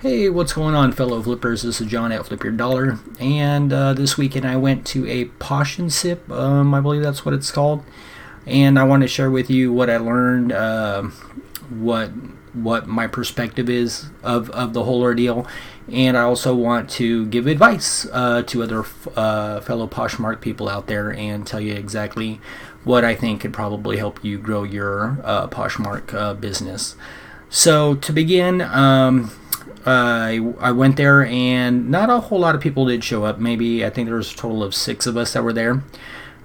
Hey, what's going on, fellow flippers? This is John at Flip Your Dollar, and this weekend I went to a Posh and Sip, I believe that's what it's called, and I want to share with you what I learned, what my perspective is of the whole ordeal, and I also want to give advice to other fellow Poshmark people out there and tell you exactly what I think could probably help you grow your Poshmark business. So to begin, I went there and not a whole lot of people did show up. Maybe I think there was a total of 6 of us that were there,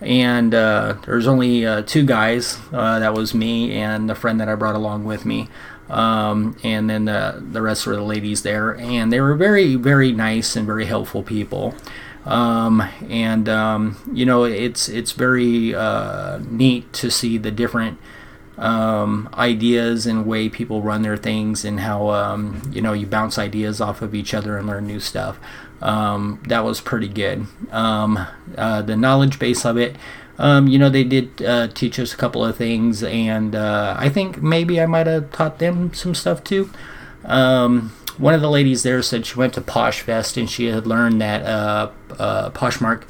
and there's only 2 guys. That was me and the friend that I brought along with me, and then the rest were the ladies there, and they were very, very nice and very helpful people. It's very neat to see the different ideas and way people run their things, and how you bounce ideas off of each other and learn new stuff. That was pretty good. The knowledge base of it, they did teach us a couple of things, and I think maybe I might have taught them some stuff too. One of the ladies there said she went to Posh Fest and she had learned that Poshmark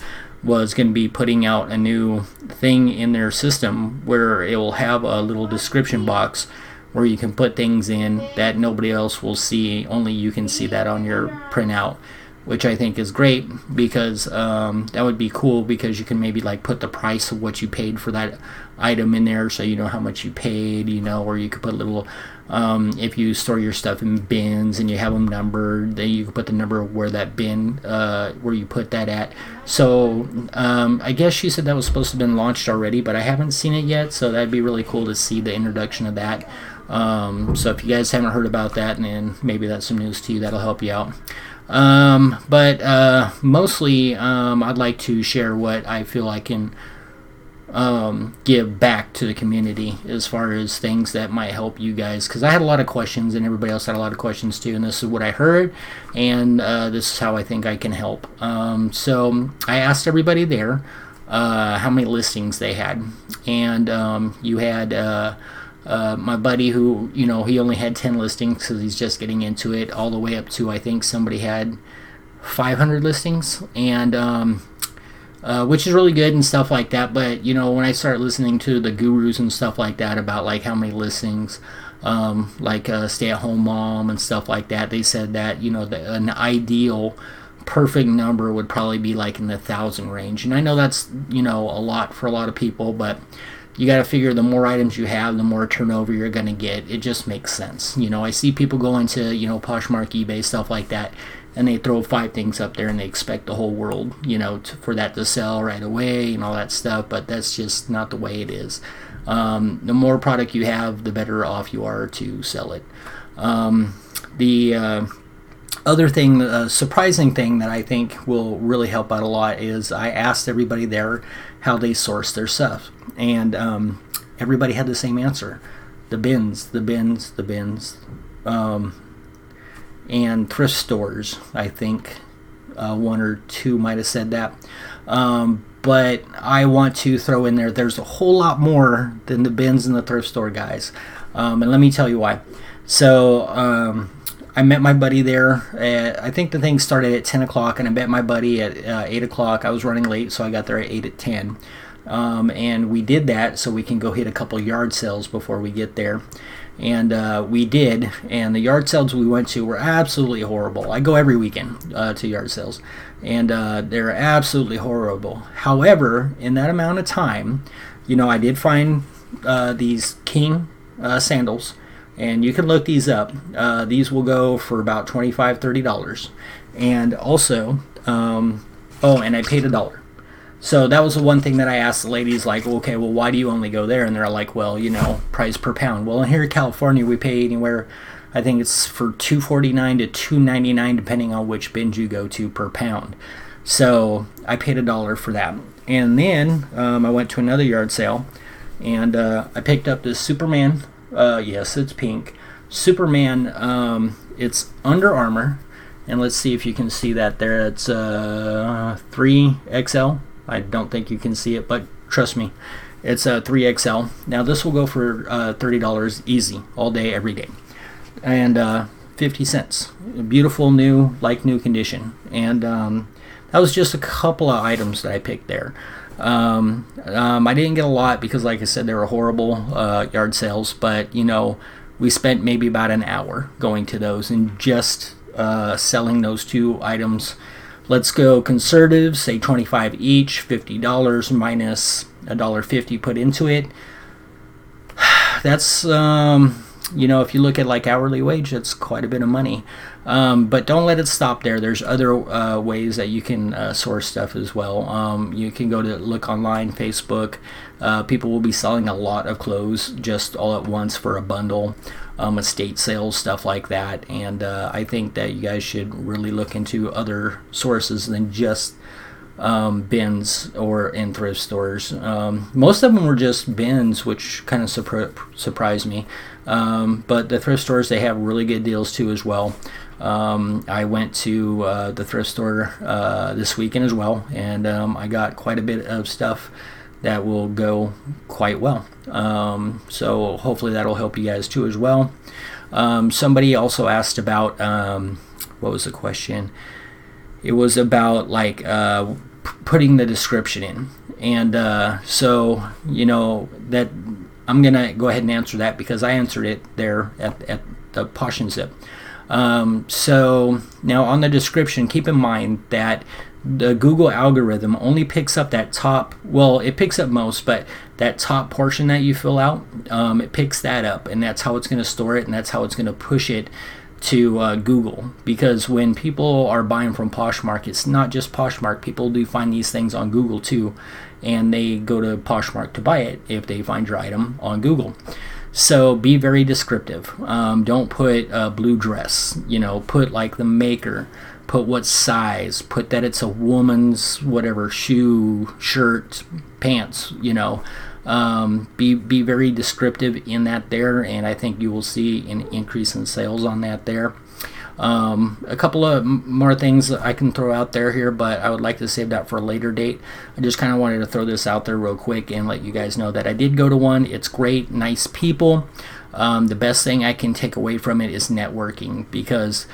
was going to be putting out a new thing in their system where it will have a little description box where you can put things in that nobody else will see, only you can see that on your printout, which I think is great, because that would be cool, because you can maybe like put the price of what you paid for that item in there, so you know how much you paid, or you could put a little, if you store your stuff in bins and you have them numbered, then you can put the number of where that bin, where you put that at. So I guess she said that was supposed to have been launched already, but I haven't seen it yet, so that'd be really cool to see the introduction of that. So if you guys haven't heard about that, and maybe that's some news to you, that'll help you out. But mostly I'd like to share what I feel I can give back to the community as far as things that might help you guys, because I had a lot of questions and everybody else had a lot of questions too, and this is what I heard, and this is how I think I can help. So I asked everybody there how many listings they had, and you had my buddy who, he only had 10 listings because he's just getting into it, all the way up to, I think somebody had 500 listings, and which is really good and stuff like that. But when I start listening to the gurus and stuff like that about like how many listings, like stay-at-home mom and stuff like that, they said that an ideal perfect number would probably be like in the 1,000 range. And I know that's a lot for a lot of people, but you got to figure the more items you have, the more turnover you're going to get. It just makes sense. I see people go into, Poshmark, eBay, stuff like that, and they throw 5 things up there and they expect the whole world, for that to sell right away and all that stuff, but that's just not the way it is. The more product you have, the better off you are to sell it. The other thing, the surprising thing that I think will really help out a lot is I asked everybody there how they source their stuff, and everybody had the same answer: the bins. And thrift stores. I think 1 or 2 might have said that, but I want to throw in there's a whole lot more than the bins and the thrift store guys, and let me tell you why. So I met my buddy there I think the thing started at 10 o'clock, and I met my buddy at 8 o'clock. I was running late, so I got there at 8 at 10. And we did that so we can go hit a couple yard sales before we get there. And we did, and the yard sales we went to were absolutely horrible. I go every weekend to yard sales, and they're absolutely horrible. However, in that amount of time, I did find these King sandals, and you can look these up. These will go for about $25-$30. And also, and I paid $1. So that was the one thing that I asked the ladies, like, okay, well, why do you only go there? And they're like, well, price per pound. Well, here in California, we pay anywhere, I think it's for $2.49 to $2.99, depending on which bins you go to per pound. So I paid $1 for that. And then I went to another yard sale, and I picked up this Superman. Yes, it's pink. Superman, it's Under Armour. And let's see if you can see that there. It's 3XL. I don't think you can see it, but trust me, it's a 3XL. Now this will go for $30 easy, all day, every day. And 50 cents. Beautiful, new, like new condition. And that was just a couple of items that I picked there. I didn't get a lot because, like I said, they were horrible yard sales. But, you know, we spent maybe about an hour going to those and just selling those 2 items. Let's go conservative, say 25 each, $50 minus $1.50 put into it. That's, you know, if you look at like hourly wage, that's quite a bit of money. But don't let it stop there. There's other ways that you can source stuff as well. You can go to look online, Facebook. People will be selling a lot of clothes just all at once for a bundle, estate sales, stuff like that. And I think that you guys should really look into other sources than just bins or in thrift stores. Most of them were just bins, which kind of surprised me. But the thrift stores, they have really good deals too as well. I went to the thrift store this weekend as well, and I got quite a bit of stuff that will go quite well. So hopefully that'll help you guys too as well. Somebody also asked about, what was the question? It was about like putting the description in. And so, you know, that I'm going to go ahead and answer that because I answered it there at the Posh and Zip. So now on the description, keep in mind that the Google algorithm only picks up that top, well, it picks up most, but that top portion that you fill out, it picks that up, and that's how it's going to store it, and that's how it's going to push it to Google. Because when people are buying from Poshmark, it's not just Poshmark. People do find these things on Google too, and they go to Poshmark to buy it if they find your item on Google. So be very descriptive. Don't put blue dress, you know, put like the maker, put what size, put that it's a woman's whatever, shoe, shirt, pants, you know. Be very descriptive in that there, and I think you will see an increase in sales on that there. A couple of more things that I can throw out there here, but I would like to save that for a later date. I just kind of wanted to throw this out there real quick and let you guys know that I did go to one. It's great, nice people. The best thing I can take away from it is networking, because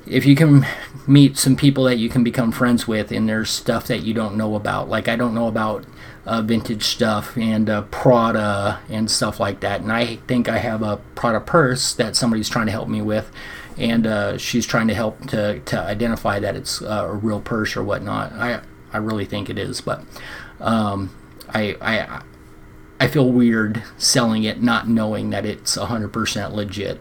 if you can meet some people that you can become friends with, and there's stuff that you don't know about, like I don't know about vintage stuff and Prada and stuff like that, and I think I have a Prada purse that somebody's trying to help me with, and she's trying to help to identify that it's a real purse or whatnot. I really think it is, but I feel weird selling it not knowing that it's 100% legit.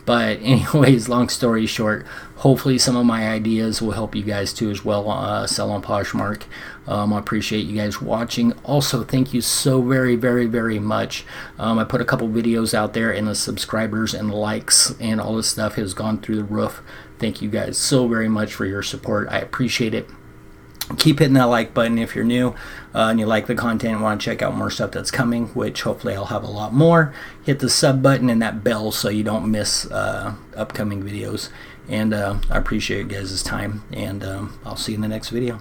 But anyways, long story short, hopefully some of my ideas will help you guys too as well sell on Poshmark. I appreciate you guys watching. Also, thank you so very, very, very much. I put a couple videos out there, and the subscribers and the likes and all this stuff has gone through the roof. Thank you guys so very much for your support. I appreciate it. Keep hitting that like button if you're new and you like the content and want to check out more stuff that's coming, which hopefully I'll have a lot more. Hit the sub button and that bell so you don't miss upcoming videos. And I appreciate you guys' time, and I'll see you in the next video.